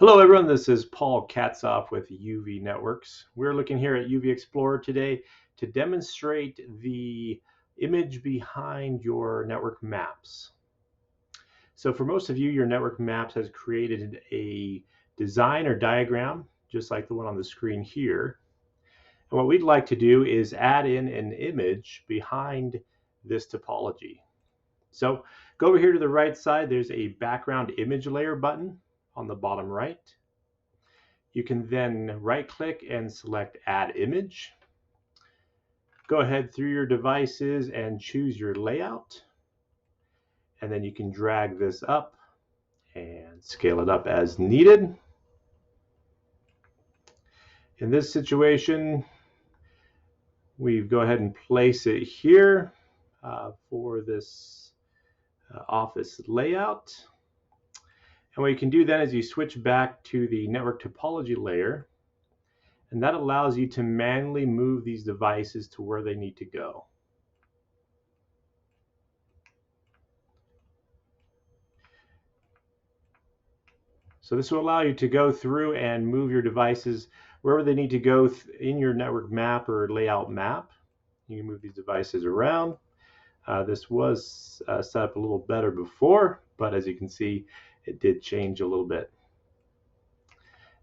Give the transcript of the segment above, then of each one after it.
Hello everyone, this is Paul Katzoff with UV Networks. We're looking here at UVexplorer today to demonstrate the image behind your network maps. So for most of you, your network maps has created a design or diagram, just like the one on the screen here. And what we'd like to do is add in an image behind this topology. So go over here to the right side, there's a background image layer button on the bottom right. You can then right click and select add image. Go ahead through your devices and choose your layout. And then you can drag this up and scale it up as needed. In this situation, we go ahead and place it here for this office layout. And what you can do then is you switch back to the network topology layer, and that allows you to manually move these devices to where they need to go. So this will allow you to go through and move your devices wherever they need to go in your network map or layout map. You can move these devices around. This was set up a little better before, but as you can see, it did change a little bit.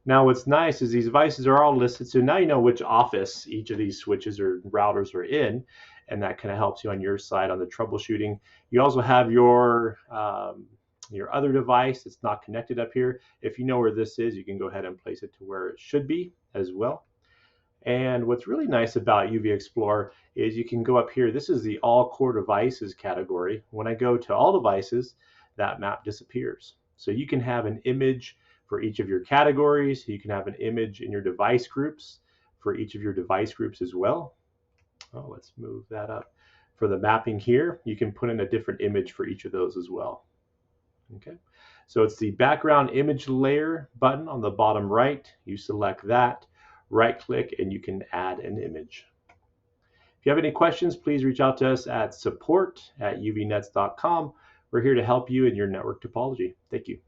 Now what's nice is these devices are all listed, so now you know which office each of these switches or routers are in, and that kind of helps you on your side on the troubleshooting. You also have your other device that's not connected up here. If you know where this is, you can go ahead and place it to where it should be as well. And what's really nice about UVexplorer is you can go up here. This is the all core devices category. When I go to all devices, that map disappears. So you can have an image for each of your categories. You can have an image in your device groups for each of your device groups as well. Oh, let's move that up. For the mapping here, you can put in a different image for each of those as well. Okay, so it's the background image layer button on the bottom right. You select that, right click, and you can add an image. If you have any questions, please reach out to us at support@uvnets.com. We're here to help you in your network topology. Thank you.